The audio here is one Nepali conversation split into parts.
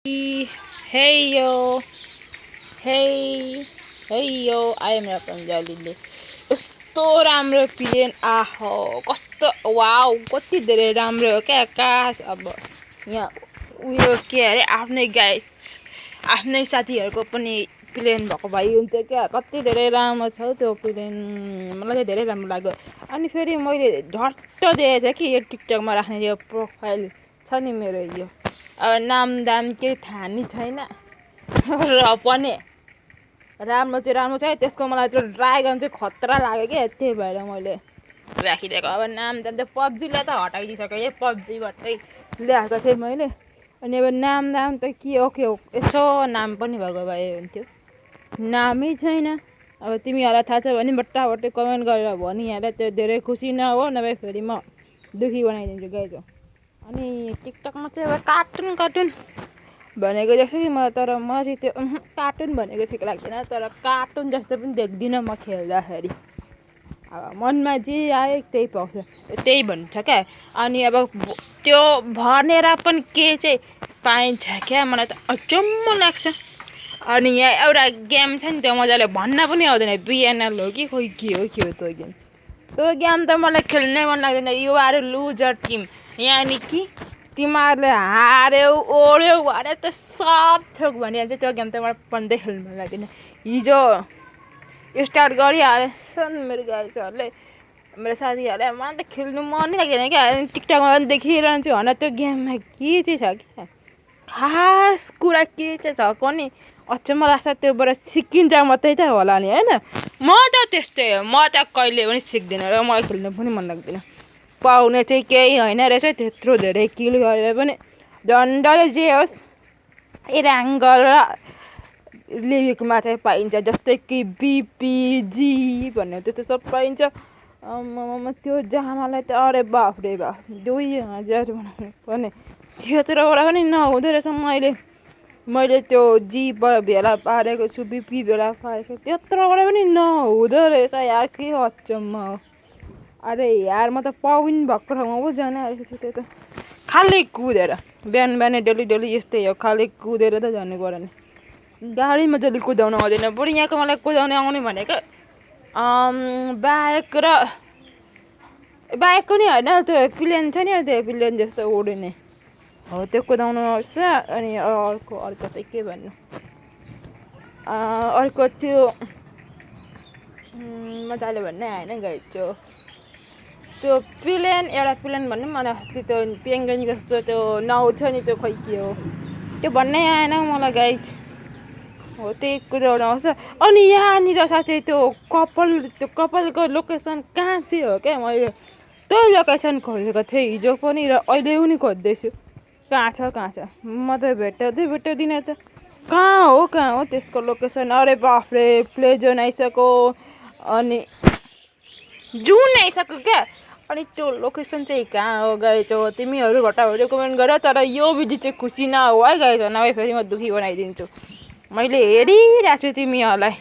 Hey yo, hey yo, I am पन्जालीले कस्तो राम्रो प्लेन आहो कस्तो वाउ कति धेरै राम्रो हो क्या आकाश। अब यहाँ उयो के अरे आफ्नै गाइस आफ्नै साथीहरुको पनि प्लेन भएको भए हुन्थ्यो क्या। कति धेरै राम्रो छ त्यो प्लेन, मलाई धेरै राम्रो लाग्यो। अनि फेरि मैले झट्ट देखेछ कि यो टिकटकमा राख्ने यो प्रोफाइल छ नि मेरो, यो अब नाम दाम केही थाहा नि छैन र पनि राम्रो छ। त्यसको मलाई त्यो ड्रागन चाहिँ खतरा लाग्यो क्या, त्यही भएर मैले राखिदिएको। अब नाम दाम त पब्जीले त हटाइदिसक्यो, यो पब्जीबाटै ल्याएको थिएँ मैले। अनि अब नाम दाम त के हो यसो नाम पनि भएको भए हुन्थ्यो, नामै छैन। अब तिमीहरूलाई थाहा छ भने बट्टाबट्टै कमेन्ट गरेर भनिहाल, त्यो धेरै खुसी नहो नभए फेरि म दुखी बनाइदिन्छु गाइज। अनि टिकटकमा चाहिँ अब कार्टुन भनेको जस्तो कि म, तर म चाहिँ त्यो कार्टुन भनेको ठिक लाग्दैन, तर कार्टुन जस्तो पनि देख्दिनँ म खेल्दाखेरि। अब मनमा जे आयो त्यही पाउँछ, त्यही भन्छ क्या। अनि अब त्यो भनेर पनि के चाहिँ पाइन्छ क्या, मलाई त अचम्म लाग्छ। अनि यहाँ एउटा गेम छ नि, त्यो मजाले भन्न पनि आउँदैन, बिएनएल हो कि खोइ के हो त्यो गेम। त्यो गेम त मलाई खेल्नै मन लाग्दैन। यु आर लुजर टिम, यानि कि तिमीहरूले हार्यौ ओर्यौ भने त सब थोक भनिहाल्छ। त्यो गेम त मलाई पढ्दै खेल्नु मन लाग्दैन। हिजो स्टार्ट गरिहालेछन् मेरो गाइजहरूले, मेरो साथीहरूले। मलाई त खेल्नु मन नै लाग्दैन क्या। टिकटकमा पनि देखिरहन्छु होइन, त्यो गेममा के चाहिँ छ क्या, खास कुरा के चाहिँ छ कोनि अचम्म लाग्छ। त्योबाट सिकिन्छ मात्रै त होला नि होइन। म त त्यस्तै हो, म त कहिले पनि सिक्दिनँ र मलाई खेल्नु पनि मन लाग्दैन। पाउने चाहिँ केही होइन रहेछ, त्यत्रो धेरै किल गरेर पनि डन्डले जे होस् एराङ्गल र लिभिकमा चाहिँ पाइन्छ, जस्तै कि बिपिजी भन्ने त्यस्तो सब पाइन्छ। त्यो जामालाई त अरे बाफ रे बाफ 2000 बनाउनु पर्ने, त्यत्रोबाट पनि नहुँदो रहेछ। मैले त्यो जीबाट भेला पारेको छु, बिपी भेला पारेको, त्यत्रोबाट पनि नहुँदो रहेछ यार, के अचम्म हो। अरे यार म त पाविन भएको ठाउँमा पो जाने आएको छु। त्यो त खाली कुदेर बिहान डेली यस्तै हो, खाली कुदेर त जानु पर्यो नि। गाडीमा जसले कुदाउन आउँदैन, बरु यहाँको मलाई कुदाउन आउने भनेको बाइक पनि होइन, त्यो प्लेन छ नि, त्यो प्लेन जस्तो उड्ने हो, त्यो कुदाउनु आउँछ। अनि अर्को चाहिँ के भन्नु, अर्को त्यो मजाले भन्नै आएन गाइज। त्यो प्लेन एउटा प्लेन भन्नु मलाई अस्ति त्यो पेङ्गुइन जस्तो त्यो नाउ छ नि, त्यो खोइ के हो त्यो भन्नै आएन मलाई गाइज। हो त्यही कुदाउन आउँछ। अनि यहाँनिर साँच्चै त्यो कपालको लोकेसन कहाँ चाहिँ हो क्या, मैले त्यो लोकेसन खोजेको थिएँ हिजो पनि र अहिले पनि खोज्दैछु, कहाँ छ। म त भेट्टाउँदिनँ त, कहाँ हो त्यसको लोकेसन। अरे बाफ्रे प्लेजन आइसक्यो, अनि जुन आइसक्यो क्या। अनि त्यो लोकेसन चाहिँ कहाँ हो गाइज, तिमीहरू घटाहरू कमेन्ट गर। तर यो भिडियो चाहिँ खुसी नहो है गाइज, नभए फेरि म दुखी बनाइदिन्छु। मैले हेरिरहेको छु तिमीहरूलाई,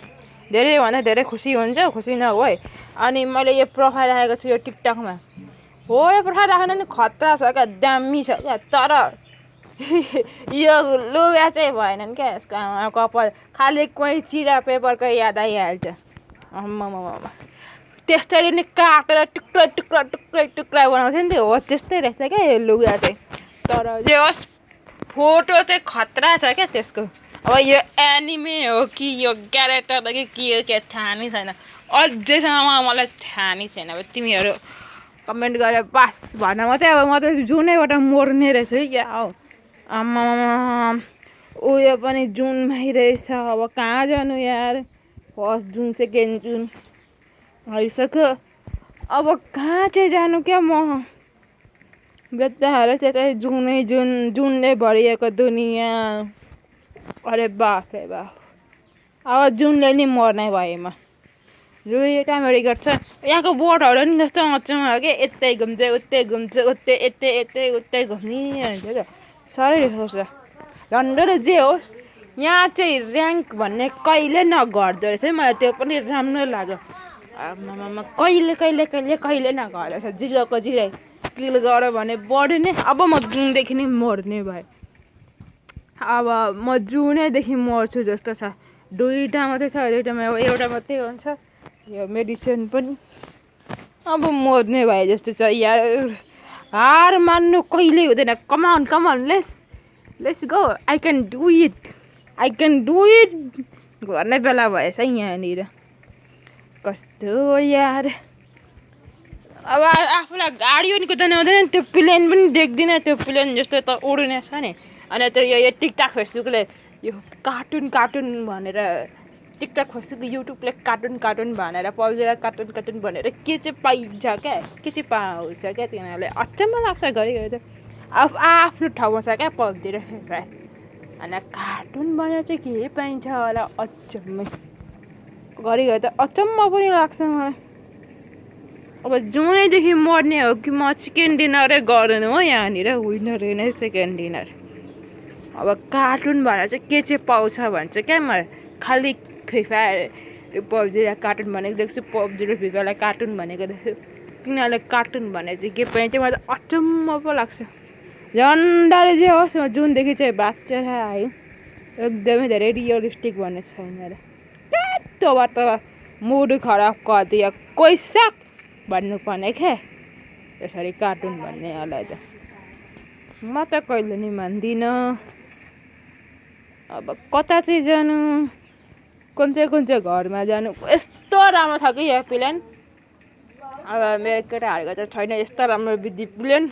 धेरैभन्दा धेरै खुसी हुन्छ, खुसी नहो है। अनि मैले यो प्रोफाइल राखेको छु यो टिकटकमा, हो यो प्रोफाइल राख्न नि खतरा छ क्या, दामी छ क्या। तर यो लुगा चाहिँ भएनन् क्या, यसको कपाल खालि कैँची र पेपरको याद आइहाल्छ। त्यसरी नै काटेर टुक्रा बनाउँथ्यो नि, हो त्यस्तै रहेछ क्या यो लुगा चाहिँ। तर जे होस् फोटो चाहिँ खतरा छ क्या त्यसको। अब यो एनिमे हो कि यो क्यारेक्टर हो कि के हो क्या थाहा नै छैन, अझैसम्म मलाई थाहा नै छैन। अब तिमीहरू कमेन्ट गरेर पास भन मात्रै। अब म त जुनैबाट मर्ने रहेछ है क्या हौ। उयो पनि जुनमै रहेछ, अब कहाँ जानु यार। फर्स्ट जुन सेकेन्ड जुन आइसक्यो, अब कहाँ चाहिँ जानु क्या म। बेच्चाहरू चाहिँ जुनले भरिएको दुनियाँ। अरे बाफ रे बाफ, अब जुनले नि मर्ने भएमा रुई गर्छ। यहाँको बोटहरू नि जस्तो अचम्म हो कि, यतै घुम्छ उतै घुम्छ, उतै घुमिरहन्छ क्या, साह्रै रिसाउँछ। झन्डै जे होस् यहाँ चाहिँ ऱ्याङ्क भन्ने कहिले नघट्दो रहेछ है, मलाई त्यो पनि राम्रो लाग्यो। कहिले नघट्दो रहेछ, जिरोको जिरो किल गऱ्यो भने बढ्ने। अब म जुनदेखि नै मर्ने भए अब म जुनैदेखि मर्छु जस्तो छ। दुईवटा मात्रै छ, दुईवटामा अब एउटा मात्रै हुन्छ यो मेडिसिन पनि। अब मर्ने भए जस्तो छ यार। हार मान्नु कहिले हुँदैन। कमान come on let's go, I can do it, I can do it भन्ने बेला भएछ यहाँनिर। कस्तो यार, अब आफूलाई गाडी पनि कुदाउनु आउँदैन, त्यो प्लेन पनि देख्दिनँ, त्यो प्लेन जस्तो त उड्ने छ नि। अनि त्यो यो टिकटक फेसबुकले यो कार्टुन भनेर, टिकटक फेसबुक युट्युबले कार्टुन भनेर, पब्जीलाई कार्टुन भनेर के चाहिँ पाइन्छ क्या, के चाहिँ पाउँछ क्या तिनीहरूले। अचम्म लाग्छ घरिघरि त। अब आफ्नो ठाउँमा छ क्या पब्जी र फ्री फायर, अनि कार्टुन भनेर चाहिँ के पाइन्छ होला अचम्मै। घरिघरि त अचम्म पनि लाग्छ मलाई। अब जुनैदेखि मर्ने हो कि म सेकेन्ड डिनरै गर्नु हो यहाँनिर, विनर नै सेकेन्ड डिनर। अब कार्टुन भनेर चाहिँ के चाहिँ पाउँछ भन्छ क्या मलाई। खालि फ्री फायर पब्जीलाई कार्टुन भनेको देख्छु, पब्जी र फ्री फायरलाई कार्टुन भनेको देख्छु। तिनीहरूले कार्टुन भने चाहिँ के पाइन्छ मलाई त अचम्म पो लाग्छ। झन्डाले जे होस्, म जुनदेखि चाहिँ बाँचेर आयो एकदमै धेरै रियलिस्टिक भन्ने छैन र त्यस्तोबाट मुड खराब गरिदियो कोइसक भन्नुपर्ने क्या यसरी कार्टुन भन्नेहरूलाई त। म त कहिले नि मान्दिनँ। अब कता चाहिँ जानु, कुन चाहिँ घरमा जानु। यस्तो राम्रो छ कि यो प्लेन। अब मेरो केटाहरूको चाहिँ छैन यस्तो राम्रो विधि प्लेन,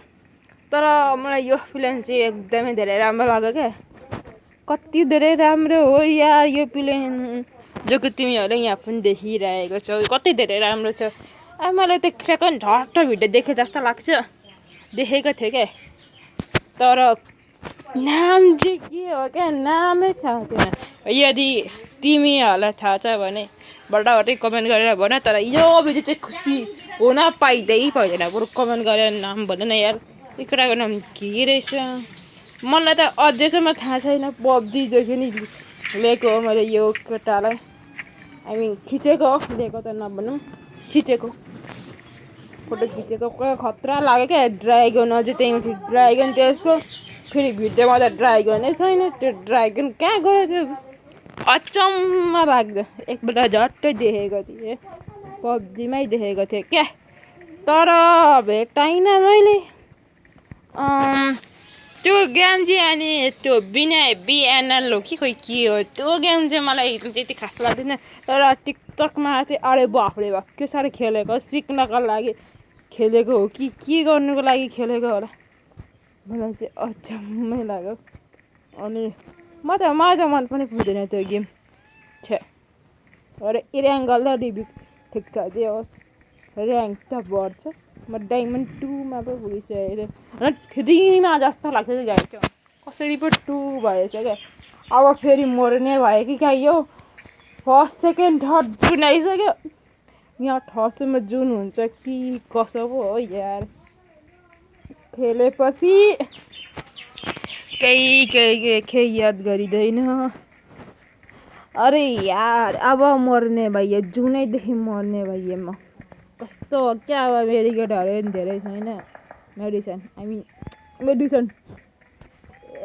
तर मलाई यो प्लेन चाहिँ एकदमै धेरै राम्रो लाग्यो क्या। कति धेरै राम्रो हो यार यो प्लेन, जो कि तिमीहरूले यहाँ पनि देखिरहेको छौ। कति धेरै राम्रो छ। अब मलाई त केटाको झट्ट भिडियो देखे जस्तो लाग्छ, देखेको थिएँ क्या। तर नाम चाहिँ के हो क्या, नामै थाहा छैन। यदि तिमीहरूलाई थाहा छ भने बटाबटी कमेन्ट गरेर भन। तर यो भिडियो चाहिँ खुसी हुन पाइँदैन, बरु कमेन्ट गरेर नाम भन न यार, यो केटाको नाम के रहेछ। मलाई त अझैसम्म थाहा छैन। पब्जीदेखि नि लिएको हो मैले यो केटालाई, आई मिन खिचेको हो, लिएको त नभनौँ, खिचेको फोटो खिचेको। खतरा लाग्यो क्या। ड्राइगन अझै त्यहीँ थियो, ड्राइगन त्यसको फेरि भिडियोमा त ड्राइगनै छैन। त्यो ड्राइगन कहाँ गयो त्यो, अचम्म लाग्दो। एकपल्ट झट्टै देखेको थिएँ, पब्जीमै देखेको थिएँ क्या। तर भेटाइनँ मैले त्यो गेम चाहिँ। अनि त्यो बिएनएल हो कि खोइ के हो त्यो गेम चाहिँ मलाई त्यति खास लाग्दैन। तर टिकटकमा चाहिँ अरे बाफरे बाफ के साह्रो खेलेको, सिक्नको लागि खेलेको हो कि के गर्नुको लागि खेलेको होला, मलाई चाहिँ अचम्मै लाग्यो। अनि मलाई त मन पनि पर्दैन त्यो गेम छे। अरे ऱ्याङ्क गर्दा रिभ्यू ठिक छ जे होस्, ऱ्याङ्क त बढ्छ। म डायमन्ड 2मा पो पुगिसकेको थिएँ, 3मा जस्तो लाग्छ त्यो गाडी चाहिँ। कसरी पो 2 भएछ क्या। अब फेरि मर्ने भयो कि क्या यो। फर्स्ट सेकेन्ड थर्ड जुन आइसक्यो, यहाँ थर्डसम्म जुन हुन्छ कि कसो पो हो यार। खेलेपछि केही याद गरिँदैन। अरे यार अब मर्ने भइयो, जुनैदेखि मर्ने भइयो म। कस्तो हो क्या, अब मेडिकेटहरू पनि धेरै छैन, मेडिसिन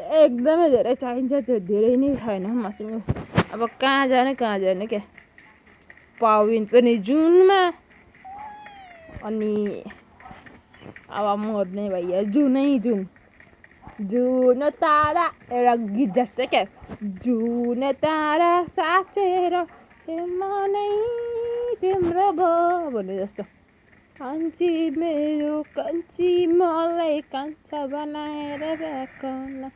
एकदमै धेरै चाहिन्छ, त्यो धेरै नै छैन मसँग। अब कहाँ जाने क्या। पाविन पनि जुनमा, अनि अब मर्ने भइयो जुन तारा, एउटा गीत जस्तै क्या, जुन तारा साँचेर मनै तिम्रो भयो भने जस्तो। कान्छी मेरो कान्छी मलाई कान्छा बनाएर राख्न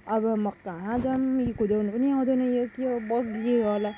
अब म कहाँ जाऊँ, कुदाउनु पनि आउँदैन, यो के हो बग्यो होला।